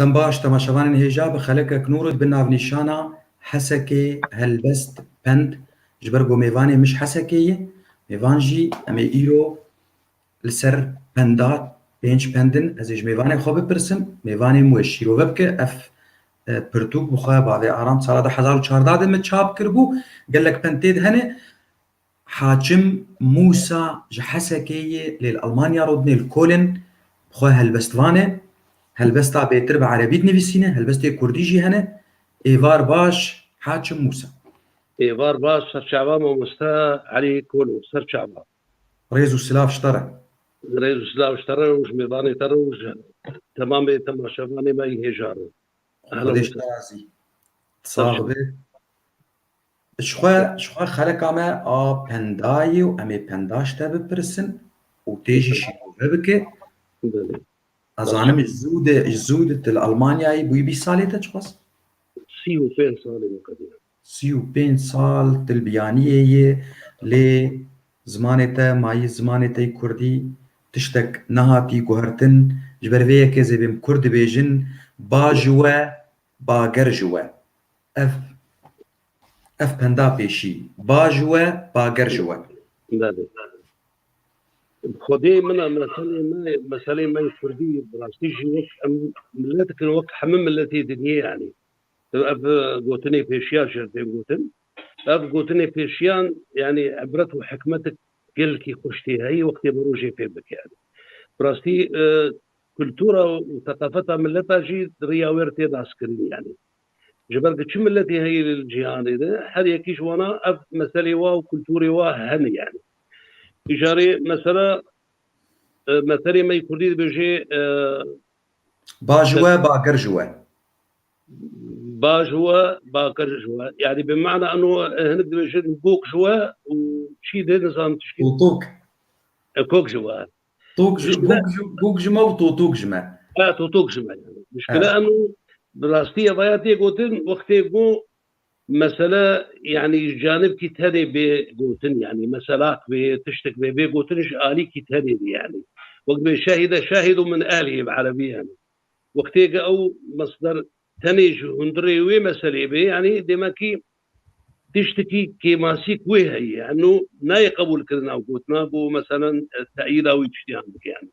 دەم باش تەماشەوانên هێژا bi xelekek nûr bi navnîşana Hesekê helbest pend ji ber ku mêvanê mij Hesekê ye, mêvan jî em ê îro li ser penda pênc pendin ez ê ji mêvanê xwe bipirsim, mêvanê wê şîrove bike ev pirtûk bi xwe bavê aram sala 2014 de min çap kiribû gelek pend tê de hene. Haçim Musa ji Hesekê yê lê li Almanya rodinê li Kolin bi xwe helbestvan e. Helbesta bêtir bi erebî dinivîsîne, helbestê Kurdî jî hene. Êvar baş Haçim Musa. Êvar baş serçava mamoste Elî Kolo serçava. Rêz û silav ji te re. Rêz û silav ji te re û ji mêvanê te re û ji temamê temaşevanê me hêja re. Xwedê ji te razî. Sağ be. Ji xwe xeleka me a pendayê û em ê penda ji te bipirsin û tê jî şîrove bike. Ez zanim ji zû de li Almanyayê bûyî 20 salê te çi qas? 35 salê qedî. 35 sal dilbiyaniyê yê lê zimanê te mayî zimanê te yê Kurdî tiştek nehatî guhertin ji ber vê yekê zêbêm Kurd dibêjin ba ji we bager ji we. Ev penda pêşî ba ji we bager ji we. خودê min a meselê me Kurdî rastî jî wek em milletekin wek hemû milletê dinyê yanî. Ev gotinê pêşiya ji tê gotin. Ev gotinê pêşiyan yanî ebret û hikmetek gelekî xweş tê heyî wextê bi rojê pê bike yanî. Rastî kultura û teqafeta milleta jî riya wê tê dastkirin yanî. Ji ber ku çi milletê heyî li cîhanê de her yekî ji wana ev meselê wa û kulturê wa hene yanî. Îjarê mesela meselê me Kurdî dibêje ba ji we bager ji we. با جوا باكر جوا يعني بمعنى انه هناك دبيجن بوك جوا وشي ده نظام تشكيل طوق كوك جوا بوك جما وطوق جما طوق جما يعني مشكلة انه براستية ضياتي قوتن وقت يقو مسألة يعني جانب كي تهدي بقوتن يعني مسألات بتشتك بقوتنش آلي كي تهدي يعني وقت شاهد من آله بعربية يعني وقت او مصدر تنيج هندري وي مسألة بي يعني دماكي تشتكي كي ماسيك وي هي انه ناي قبول كرنا وقوتنا بو مثلا تأييد او يشتي عندك يعني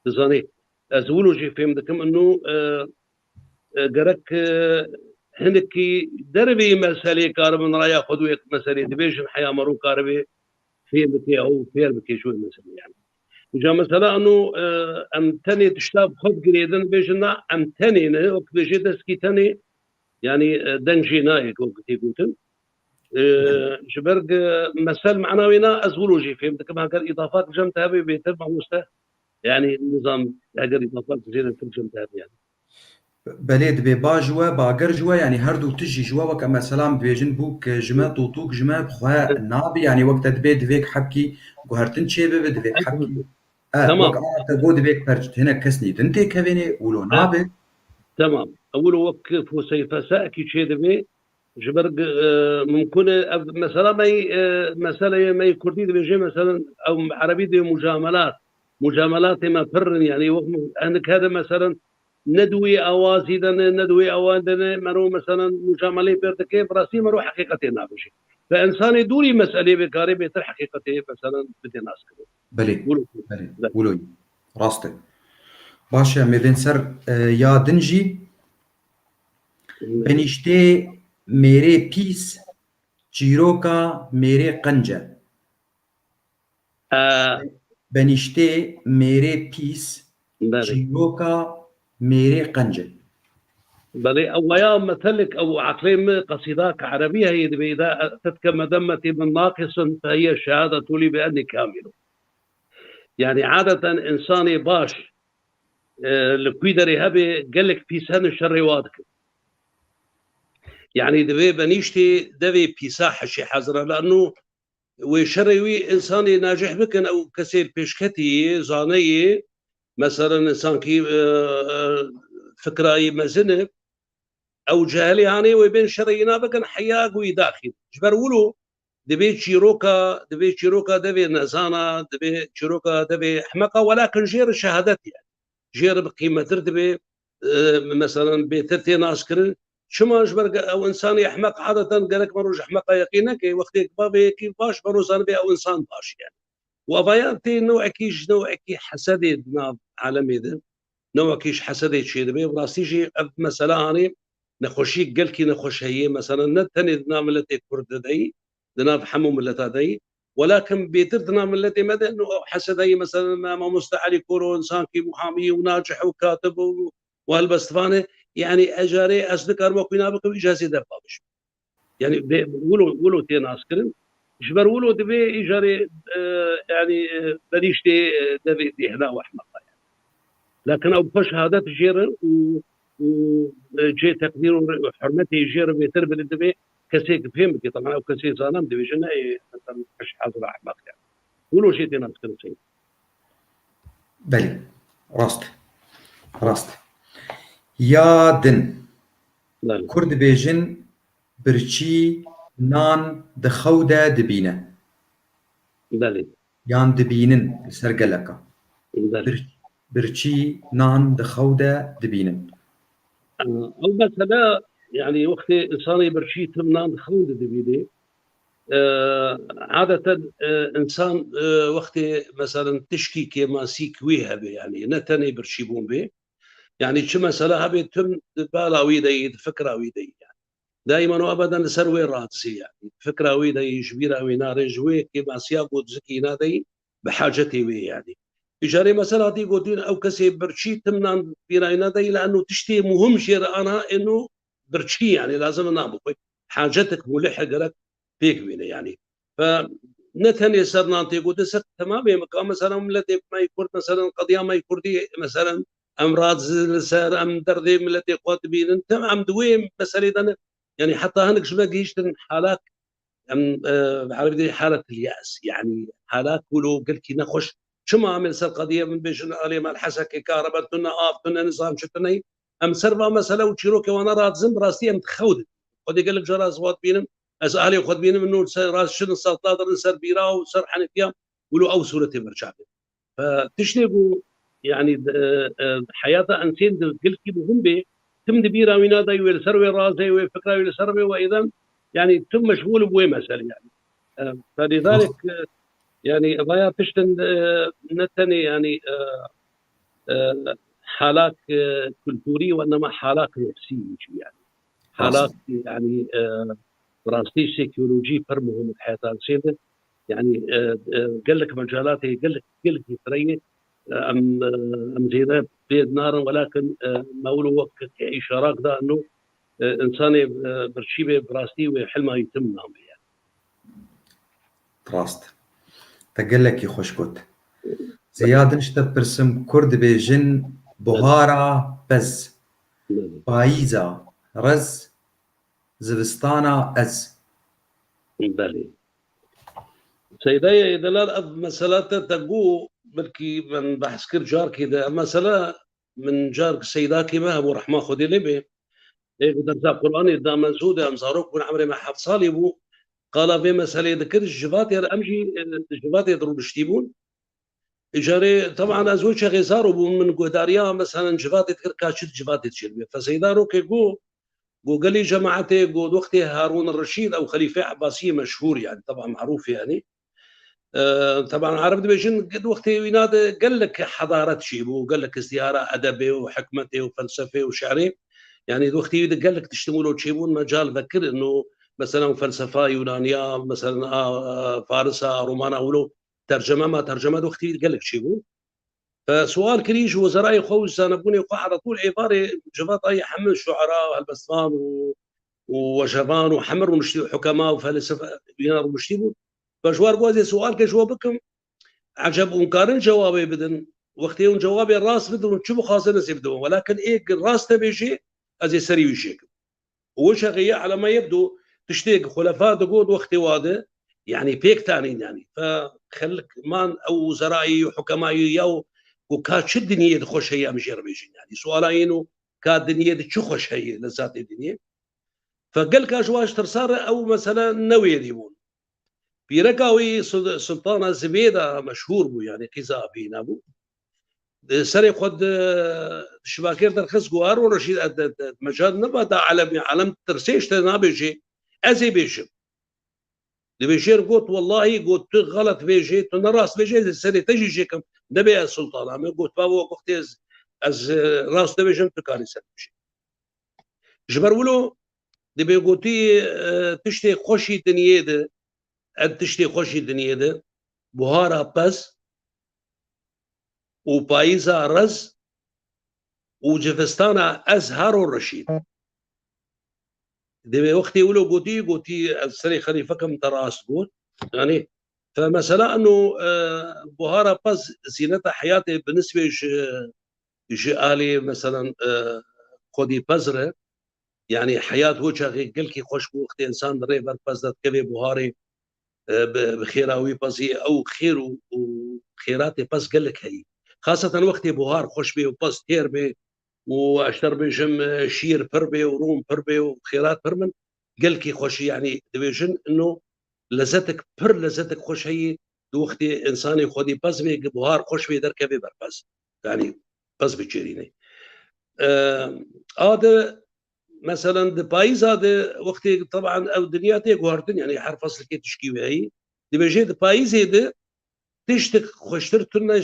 تزاني ازولو جي فهمتكم انه قرك هنكي دربي مسألة كارب من رايا خذوا مسألة دبيش الحياة مرو كاربي في بكي او فير بكي شو المسألة يعني وجا مثلا انه ام تاني تشتاب خذ قريدن بيجنا ام تاني وقت بيجي دسكي تاني يعني دنجي نايك وقت يقولن جبرق مسألة معنوينا ازولوجي فهمت كما هكذا اضافات جمتها بيتبع مسته يعني نظام هكذا اضافات زين جمتها يعني بلید به با جوا باگر جوا یعنی هر دو تجی جوا وک اما سلام بیجن بوک جما توتوک جما بخوا نابی یعنی وقت دبید ویک حبکی گوهرتن چه به دبید حبکی تمام وقت تا بود دبید پرچت هنا کسنی دنتی کوینه ولو نابی تمام اول وقف وسيفساء كي شيء دبي جبرق ممكن مثلا مسألة ما كردي دبي مثلا او عربي دي مجاملات ما فرن يعني عندك هذا مثلا ندوي اوازي ندوي اوان مرو مثلا مجامله بيرتكي براسي مرو حقيقتي نابشي فانسان دوري مساله بكاري بيتر حقيقتي مثلا بدي ناس كده بلي ولو راسته باشه مدن سر یا دنجی بنیشته میره پیس چیروکا میره قنجه بنیشته میره پیس چیروکا میري قنجة بلي او يا مثلك او عقلين قصيداك عربيه هي اذا اتتك مذمتي من ناقص فهي شهاده لي باني كامل يعني عاده انساني باش لكويدري هبي قال لك في سنه شر وادك يعني دبي بنيشتي دبي بيساح شي حزره لانه وشروي انساني ناجح بكن او كسير بيشكتي زاني مثلا انسان كي فكره مزنب او جاهلي يعني وبين شرينا بكن حياق ويداخل جبرولو دبي تشيروكا دبي نزانا دبي تشيروكا دبي حمقه ولكن جير الشهادات يعني جير بقيمه دبي مثلا بيترتي ناسكرن شما جبر او انسان يحمق عاده قال لك مروج احمق يقينك وقت بابي كيف باش بروزان بي او انسان باش يعني وفياتي نوع كيش نوع كي حسدي عالمي ده نوع كيش حسدي شيء ده براسيجي مثلا هاني نخوشي قال كي نخوش هي مثلا نتني دنا ملتي كرد داي دنا حمو ملتا داي ولكن بيتردنا ملتي مدى انه حسد هي مثلا ما مستعد يكون انسان كي محامي وناجح وكاتب وهالبستفانه يعني اجاري اصدقاء مكوينا بكم اجازه دبابش يعني بيقولوا تي ناسكرن جبر ولو دبي اجاري يعني بديشتي دبي دي هنا واحمق يعني لكن او بشهادات جير وجي تقدير وحرمتي جير بيتربي الدبي كسيك فهمت طبعا او كسي زانم دبي جنا مثلا مش حاضر احمق يعني ولو شيء تي ناسكرن سي بلي راست يا دن كرد بيجن برچی نان دخوده دبینه بله یان دبینن سرگلکا برچی نان دخوده دبینن او مثلا يعني وقت انسان برشي تمنان دخوده دبينه عادة إنسان وقت مثلا تشكي كما سيكويها به يعني نتني برشيبون به يعني شو مثلا هبي تم بالاوي دي فكراوي دي يعني دائما وابدا سروي راسي يعني فكراوي دي جبيراوي نار جوي كما سياقو زكي نادي بحاجتي وي يعني إجاري مثلا دي قلتين أو كسي برشي تمنان بيراينا دي لأنه تشتي مهم شيء أنا إنه برشي يعني لازم نعمل حاجتك ملحقة لك فيك بينا يعني فنتني سرنا أنت قلت سر تمام مقام مثلا ملتي ما يكون مثلا قضية ما يكون دي مثلا أمراض سار أم دردي ملتي قوات بين تمام دويم مثلا يعني حتى هنك شو بقيش حالات بعرف دي حالة اليأس يعني حالات ولو قلت نخش شو ما عمل سر قضية من بيجن علي مال حسك كهرباء تنا تنا نظام شتني أم سربا مسألة وتشيروك وانا رات زم راسي أم تخود قد يقول لك جراز وات بينم أز أهلي وخد بينم إنه راس شنو السلطات سر بيرا وسر حنفيا ولو أو سورة مرجعة فتشنقوا يعني حياته أنسين قلت مهم به تم دبيرا وينادا يسروي راسي وفكرة يسروي وإذا يعني تم مشغول بوي مسألة يعني فلذلك يعني ضياء تشتن نتني يعني حالات كلتورية وإنما حالات نفسية يعني حالات يعني دراستي سيكولوجي فرمهم الحياة السيدة يعني قال لك مجالاتي قال لك يتريد أم زيدا بيد نار ولكن مولو وقت إشارات ده إنه إنساني برشيبه براستي وحلمه يتم نعم يعني راست تقول لك يخشكوت زياد نشتا برسم كرد بيجن بهارا بز بايزا رز زبستانا از بله سيداي إذا لا مسألة تقو بلكي من بحث كر جار كده مسألة من جار سيداكي ما أبو رحمة خدي لبي درس القرآن إذا منسود أمزاروك بن عمري ما حد صالبو قال في مسألة ذكر الجبات يا أمشي الجبات يضرب الشتيبون إجاري طبعا أزوج غزارو من قداريا مثلا جبات يذكر كاشت جبات تشيل فسيدارو كيقو قال لي جماعتي قود وقتي هارون الرشيد أو خليفة عباسي مشهور يعني طبعا معروف يعني طبعا عرب دبيجن قد وقتي ويناد قال لك حضارة شيبو وقال لك ازدهار أدبي وحكمتي وفلسفي وشعري يعني وقتي قال لك تشتملوا تشيبون مجال ذكر إنه مثلا فلسفة يونانية مثلا فارسة رومانا ولو ترجمة ما ترجمة وقتي قال لك تشيبون فسؤال كريج وزراء خوز سنبوني يقع على طول عبارة جبات أي حمل شعراء والبسطان وجبان وحمر ومشتي حكماء وفلسفة ينار ومشتيبون فجوار قوازي سؤال كجوابكم عجب ونكارن جوابي بدن وقتي جوابي الراس بدن تشوفوا خاصة ناس يبدون ولكن إيه الراس تبي شيء أزي سري وشيك وشغية على ما يبدو تشتيق خلفاء تقول وقتي واده يعني بيك تاني يعني فخلك مان أو زرائي وحكمائي يو وكات شو الدنيا تخش هي مجرب بيجين يعني سؤالينه كات دنيا تشو خش هي لذات الدنيا فقال كاجواش ترسار أو مثلا نوي ديبون بيركاوي سلطان زبيدة مشهور بو يعني قزا بينا بو سري خد شباكير درخص جوار ورشيد مجال نبدا علم ترسيش تنابيجي ازي بيجي لبيجير قلت والله قلت غلط بيجي تنراس بيجي سري تجي جيكم نبي السلطان عم قلت بابا وقت از راس نبيجم تكاري سري جبرولو دبي قلتي تشتي خوشي دنيا ده تشتي خوشي دنيا ده بهارا بس وبايزا رز وجفستانا ازهر الرشيد دبي وقتي ولو قلتي السري خليفه كم تراس قلت يعني فمثلا انه بهارا بس زينتها حياتي بالنسبه جالي مثلا خدي بزره يعني حياه هو شغي قلكي خوش وقت انسان ريبر بزدت كبي بهاري بخيراوي بزي او خير وخيراتي بس قال لك هي خاصه وقتي بهار خوش بي وبس تير بي واشتر بجم شير بربي وروم بربي وخيرات برمن قلكي خوش يعني دبيجن انه لذتك لذتك خوش هي وقتي انساني خدي بس بي بهار خوش بي دركبي بربس يعني بس بتشيريني هذا مثلا دبايز هذا وقتي طبعا او دنياتي قهرتن يعني حرف اصل كي تشكي هي دبيجي دبايز هذا تشتك خوشترتنا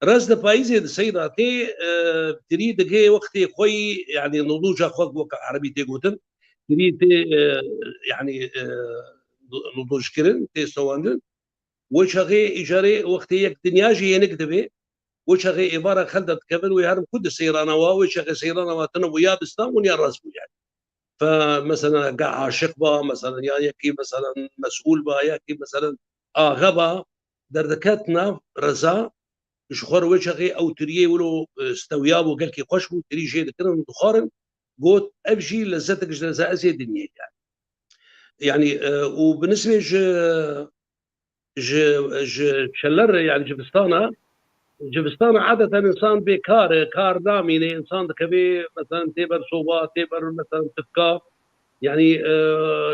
رز دبايز هذا سيداتي تريد جي وقتي خوي يعني نضوج اخوك وك عربي تيغوتن تريد يعني نضوج كرن تي سواندن وشغي ايجاري وقتي يك دنياجي ينكدبي وشغي عباره خلدت كبل ويهرم كل سيرانا وشغي سيرانا وتنو ويا بستان ونيا راسبو يعني فمثلا قاع عاشق با مثلا ياكي مثلا مسؤول با ياكي مثلا غبا دردكاتنا رزا شخور وشغي او تريه ولو استوياب وقال كي قشبو تري جي ذكرن تخارن قلت ابجي لذتك جلزاء زي الدنيا يعني وبالنسبه شلر يعني جبستان عادة إنسان بكار كار داميني إنسان كبير مثلا تبر صوبات تبر مثلا تفكا يعني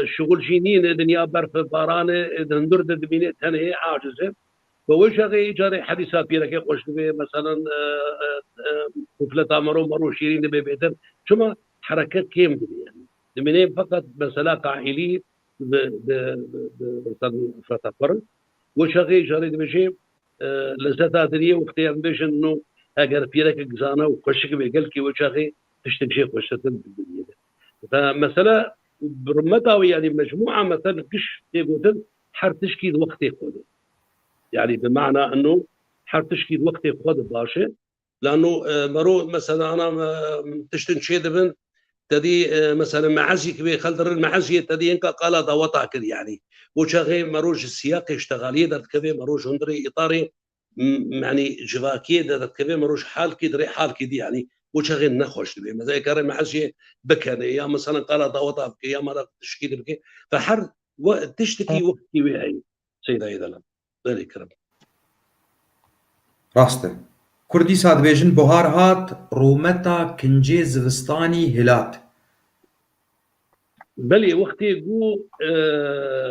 شغل جينين دنيا برف بارانه دندر دمينه تنه عاجزه فوجهي جاري حديثات بيرك يقوش مثلا كفلة مرو شيرين ببيتر شما حركات كيم يعني دمينه فقط مسألة عائلية مثلا فتفر وشغي جاري دمشي لذات دنيا واختيار بيش انه اگر بيرك جزانه وكشك بقلكي وشغي تشتكي قشة الدنيا فمسألة برمتها يعني مجموعة مثلا كش تيقول حر تشكيل وقت يقول يعني بمعنى انه حر تشكيل وقت يقول باشا لانه مرو مثلا انا تشتن شيء دبن تدي مثلا معزي كبير خلدر المعزي تدي انك قال ضوطا كذا يعني وشغي مروج السياق اشتغاليه در كبير مروج هندري اطاري يعني جواكي در كبير مروج حال كده حال كده يعني وشغل نخوش به مثلا كرم معزي بكني يا مثلا قال ضوطا يا مرة تشكيل بك فحر تشتكي وقتي وهي سيدا اذا ذلك كرم راسته كردي ساد بيجن بهار هات رومتا كنجي زفستاني هلات بلي وقتي قو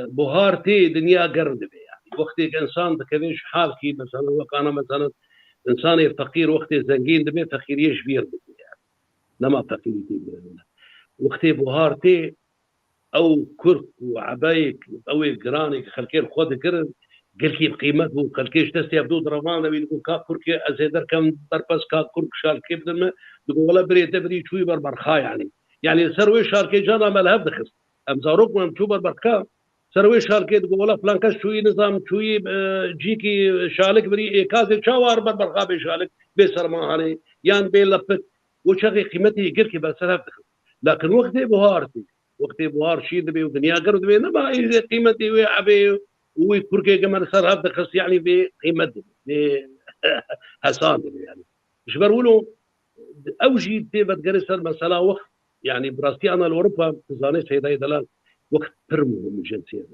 بهارتي دنيا قرد يعني وقتي انسان بكذيش حال كي مثلا وكان مثلا انسان فقير وقتي زنقين دبي فقير يشبير يعني لما فقير وقتي بهارتي او كرك وعبايك او قرانك خلكير خود كرن قال كي بقيمته خلكيش تستي بدو درمان يقول كا كرك ازيدر كم دربس كا كرك شال كيف دم يقول ولا بري شوي برخا يعني سروي شاركي جانا ملهب دخس ام زاروك من توبر بركا سروي شاركي تقول ولا فلانكاش شوي نظام شوي جيكي شالك بري كازي شاور برخا بشالك بسر ما علي يان بيلبت وشغي قيمتي قال كي بس دخس لكن وقتي بهارتي وقتي بهار شيء دبي ودنيا قرد بي ما هي قيمتي وعبي وكركي كمان صار هذا خص يعني بقيمته بحسان يعني مش بقولوا اوجي تبت جرس المساله وقت يعني براستي انا لاوروبا تزاني سيداي دلال وقت ترمو من الجنسيه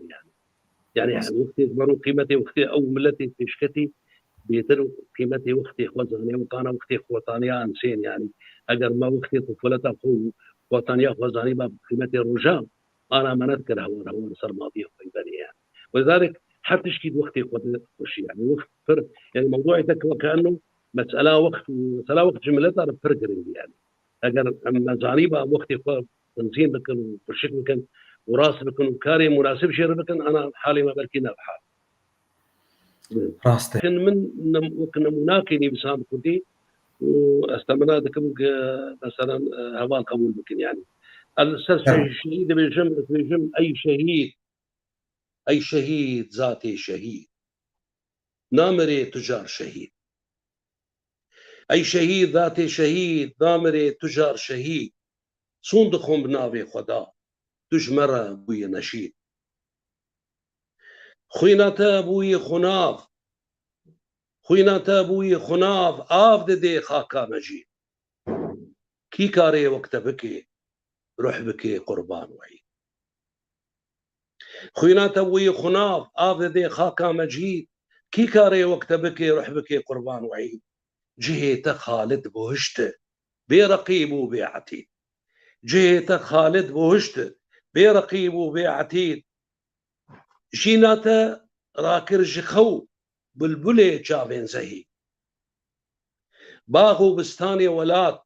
يعني وقت مرو قيمتي وقت او ملتي تشكتي بيتر قيمتي وقت خوزاني وكان وقت خوطانيا انسين يعني اگر ما وقت طفولتها اخو خوطانيا خوزاني بقيمتي الرجال انا ما نذكر هو صار ماضي يعني ولذلك حتى تشكيل وقت خوش يعني وقت فرق يعني موضوع وكانه مسألة وقت جملتها بفرقرين يعني اگر مزاني بقى وقت تنظيم بكن وبرشك بكن وراس بكن وكاري مناسب شيء بكن انا حالي ما بركي نافحة راستي لكن من كنا مناكني بسام كنتي واستمنا دكم مثلا هوا القبول بكن يعني الشهيد بيجم اي شهيد ذاتي شهيد نامري تجار شهيد اي شهيد ذاتي شهيد نامري تجار شهيد صندخهم بنابي خدا تجمر بوي نشيد خويناتا بوي خناف خويناتا بوي خناف آف دي خاكا مجيد كي كاري وقت بكي روح بكي قربان وعيد خويناتا بوي خناف آف دي خاكا مجيد كي كاري وقت بكي روح بكي قربان وعيد جهيت خالد بوهشت برقيب وبعتيد جهيت خالد بوهشت برقيب وبعتيد جيناتا راكر جخو بلبلي جافين زهي باغو بستاني ولاد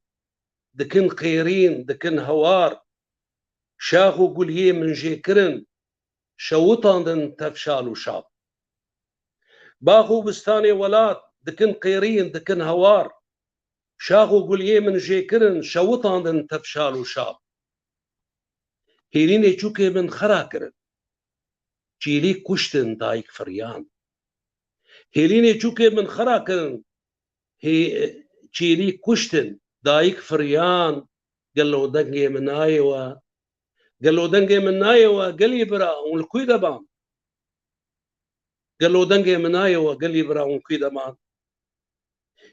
دكن قيرين دكن هوار شاغو قليه من جيكرن شوطان تفشال وشاب باغو بستاني ولاد دكن قيرين دكن هوار شاغو قليه من جيكرن شوطان تفشال وشاب هيريني چوكي من خراكرن جيلي كشتن دايك فريان هيريني چوكي من خراكرن هي جيلي كشتن دايك فريان قال له دنجي من ايوه قال له دنجي من ايوه قال لي برا والكوي دبام قال له دنجي من ايوه قال لي برا والكوي دبام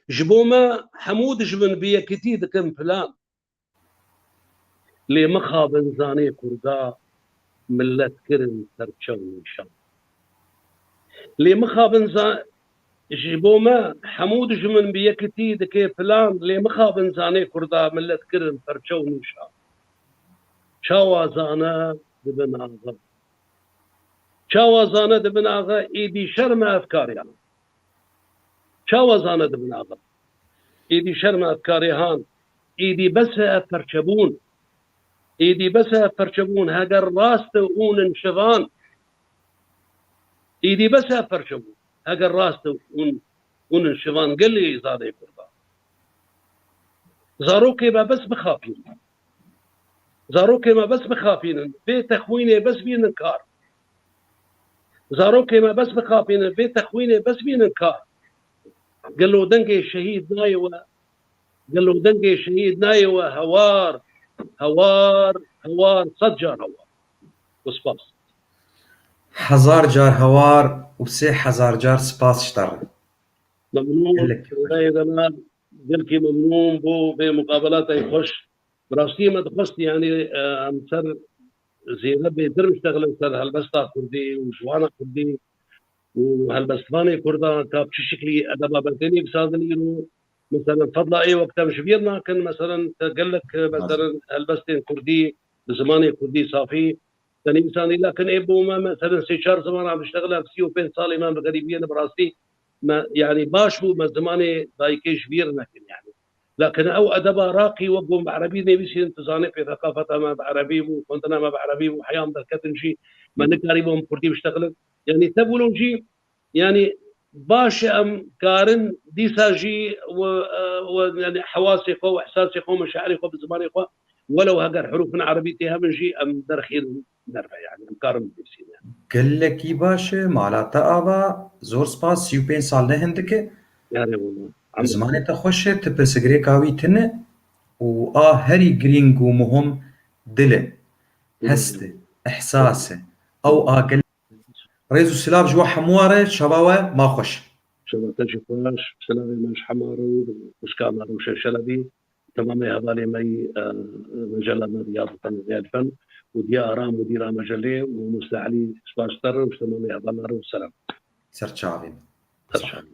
جبوما حمود جبن بيا كتيد كم فلان لي مخابن زاني كردا ملت كرن ترشون شام لي مخابن زان جبوما حمود جبن بيا كتيد كي فلان لي مخابن زاني كردا ملت كرن ترشون شام شاوا زانا دبن آغا شاوا زانا دبن آغا ايدي شرم افكاري يعني شاوا زانا دبن آغا ايدي شرم افكاري هان ايدي بس افرشبون ايدي بس افرشبون هاجر راست اون انشغان ايدي بس افرشبون هاجر راست اون انشغان قال لي زادي كردا زاروكي ما بس بخافين زاروكي ما بس بخافين بيت اخويني بس بين انكار زاروكي ما بس بخافين بيت اخويني بس بين انكار قال له دنقي الشهيد نايوه قال له دنقي الشهيد نايوه هوار صد جار هوار وسباس هزار جار هوار وسي هزار جار سباس شتر ممنون يا جماعه دلكي ممنون بو بمقابلات يخش براستي ما تخص يعني امثال زينب بيقدر يشتغل مثل هالبسطه كردي وجوانا كردي وهالبستفاني كردا كاب شكلي ادبا بنتني بسازني مثلا فضل اي وقت مش بيرنا كان مثلا قال لك مثلا هالبستين كردي بزماني كردي صافي ثاني انساني لكن ابو ما مثلا سيشار زمان عم بشتغل في سيو بين صالي ما بغريبين براستي ما يعني باشو ما زماني دايكيش بيرنا يعني لكن او ادبا راقي وقوم بعربي نبيسي انتظاني في ثقافه ما بعربي وكنتنا ما بعربي وحيام دركتنجي ما نقاربهم كردي بشتغل يعني تبولون جي يعني باش ام كارن ديساجي و يعني حواسي خو واحساسي خو مشاعري خو بزماني خو ولو هاجر حروف عربيتها من جي ام درخيل نرفع يعني ام كارن ديسين يعني قال لك باش مالاتا ابا زور سباس 35 سال نه هندكه يعني والله زمانه تخوش تبسغري كاوي تنه و هري جرينج ومهم دله هسته احساسه او قال رئيس السلاب جوا حمواره شباوه ما خوش شباب تجي فلاش سلامي مش حمارو مش كامل وش شلبي تمام هذا مي مجلة رياضة الفن ودي آرام مديرة مجلة ومستعلي سباشتر وش تمام هذا والسلام سرچاوين ترشان